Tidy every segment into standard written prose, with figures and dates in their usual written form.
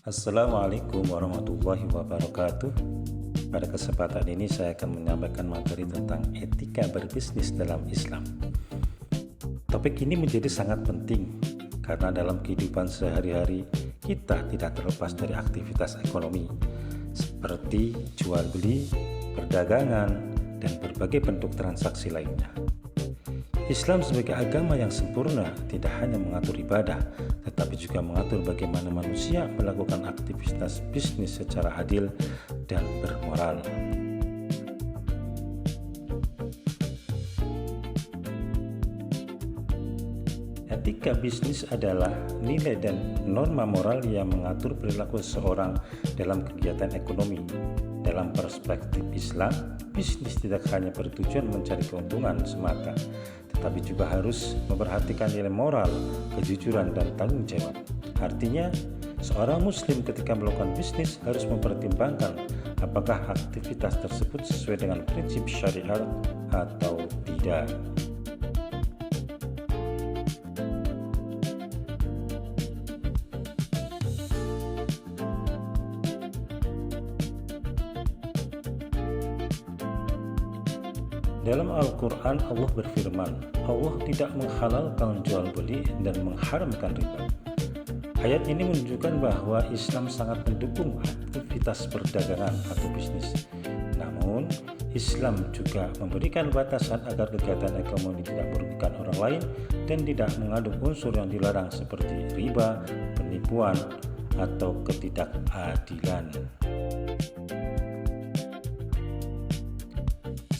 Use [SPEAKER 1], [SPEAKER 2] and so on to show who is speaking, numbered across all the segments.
[SPEAKER 1] Assalamualaikum warahmatullahi wabarakatuh. Pada kesempatan ini saya akan menyampaikan materi tentang etika berbisnis dalam Islam. Topik ini menjadi sangat penting karena dalam kehidupan sehari-hari kita tidak terlepas dari aktivitas ekonomi seperti jual beli, perdagangan, dan berbagai bentuk transaksi lainnya. Islam sebagai agama yang sempurna tidak hanya mengatur ibadah, tetapi juga mengatur bagaimana manusia melakukan aktivitas bisnis secara adil dan bermoral. Etika bisnis adalah nilai dan norma moral yang mengatur perilaku seseorang dalam kegiatan ekonomi. Dalam perspektif Islam, bisnis tidak hanya bertujuan mencari keuntungan semata, tetapi juga harus memperhatikan nilai moral, kejujuran, dan tanggung jawab. Artinya, seorang muslim ketika melakukan bisnis harus mempertimbangkan apakah aktivitas tersebut sesuai dengan prinsip syariat atau tidak. Dalam Al-Quran Allah berfirman, Allah tidak menghalalkan jual beli dan mengharamkan riba. Ayat ini menunjukkan bahwa Islam sangat mendukung aktivitas perdagangan atau bisnis. Namun, Islam juga memberikan batasan agar kegiatan ekonomi tidak merugikan orang lain dan tidak mengandung unsur yang dilarang seperti riba, penipuan, atau ketidakadilan.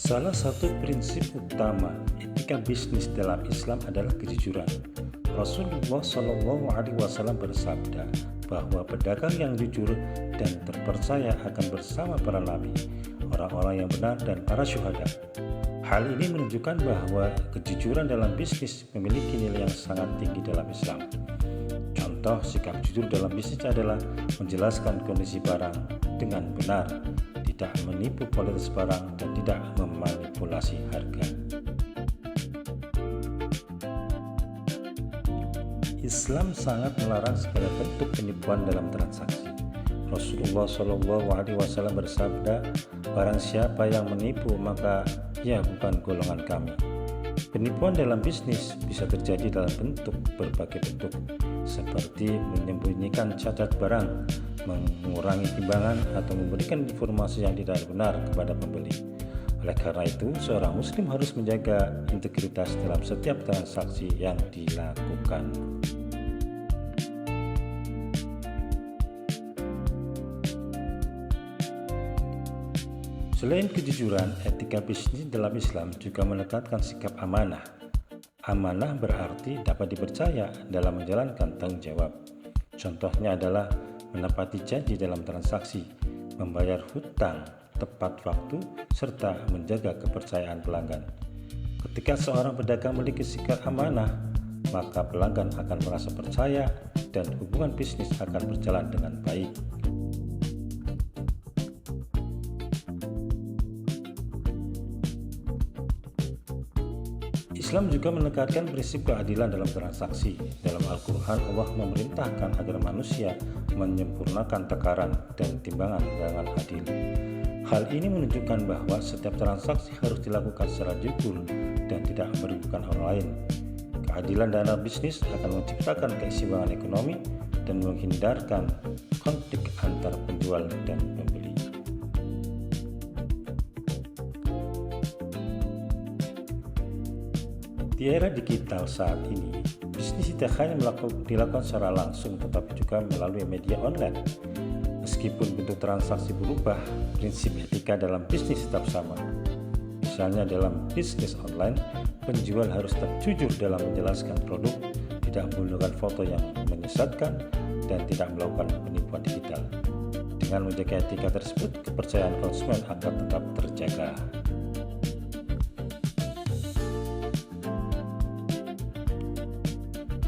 [SPEAKER 1] Salah satu prinsip utama etika bisnis dalam Islam adalah kejujuran. Rasulullah SAW bersabda bahwa pedagang yang jujur dan terpercaya akan bersama para nabi, orang-orang yang benar, dan para syuhada. Hal ini menunjukkan bahwa kejujuran dalam bisnis memiliki nilai yang sangat tinggi dalam Islam. Contoh sikap jujur dalam bisnis adalah menjelaskan kondisi barang dengan benar, tidak menipu kualitas barang, dan tidak memanipulasi harga. Islam sangat melarang segala bentuk penipuan dalam transaksi. Rasulullah SAW bersabda, "Barang siapa yang menipu, maka ia bukan golongan kami." Penipuan dalam bisnis bisa terjadi dalam berbagai bentuk, seperti menyembunyikan cacat barang, mengurangi timbangan, atau memberikan informasi yang tidak benar kepada pembeli. Oleh karena itu, seorang muslim harus menjaga integritas dalam setiap transaksi yang dilakukan. Selain kejujuran, etika bisnis dalam Islam juga menekankan sikap amanah. Amanah berarti dapat dipercaya dalam menjalankan tanggung jawab. Contohnya adalah menepati janji dalam transaksi, membayar hutang tepat waktu, serta menjaga kepercayaan pelanggan. Ketika seorang pedagang memiliki sikap amanah, maka pelanggan akan merasa percaya dan hubungan bisnis akan berjalan dengan baik. Islam juga menekankan prinsip keadilan dalam transaksi. Dalam Al-Quran, Allah memerintahkan agar manusia menyempurnakan takaran dan timbangan dengan adil. Hal ini menunjukkan bahwa setiap transaksi harus dilakukan secara jujur dan tidak merugikan orang lain. Keadilan dalam bisnis akan menciptakan keseimbangan ekonomi dan menghindarkan konflik antar penjual dan pembeli. Di era digital saat ini, bisnis tidak hanya dilakukan secara langsung tetapi juga melalui media online. Meskipun bentuk transaksi berubah, prinsip etika dalam bisnis tetap sama. Misalnya dalam bisnis online, penjual harus tetap jujur dalam menjelaskan produk, tidak menggunakan foto yang menyesatkan, dan tidak melakukan penipuan digital. Dengan menjaga etika tersebut, kepercayaan konsumen akan tetap terjaga.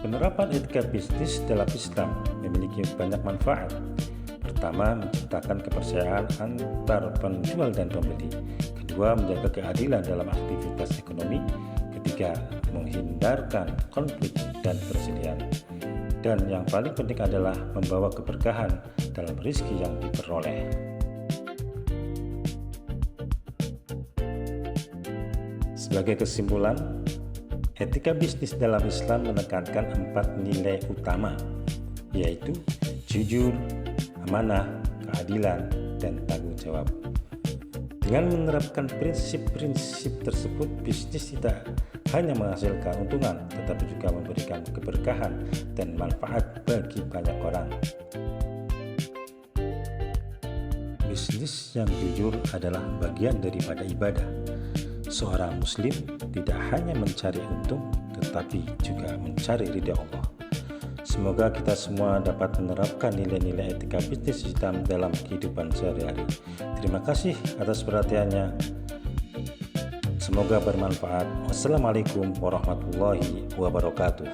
[SPEAKER 1] Penerapan etika bisnis dalam Islam memiliki banyak manfaat. Pertama, menciptakan kepercayaan antar penjual dan pembeli. Kedua, menjaga keadilan dalam aktivitas ekonomi. Ketiga, menghindarkan konflik dan persediaan. dan yang paling penting adalah membawa keberkahan dalam rezeki yang diperoleh. Sebagai kesimpulan, etika bisnis dalam Islam menekankan 4 nilai utama, yaitu jujur, amanah, keadilan, dan tanggung jawab. Dengan menerapkan prinsip-prinsip tersebut, bisnis tidak hanya menghasilkan untungan, tetapi juga memberikan keberkahan dan manfaat bagi banyak orang. Bisnis yang jujur adalah bagian daripada ibadah. Seorang muslim tidak hanya mencari untung, tetapi juga mencari ridha Allah. Semoga kita semua dapat menerapkan nilai-nilai etika bisnis Islam dalam kehidupan sehari-hari. Terima kasih atas perhatiannya. Semoga bermanfaat. Wassalamualaikum warahmatullahi wabarakatuh.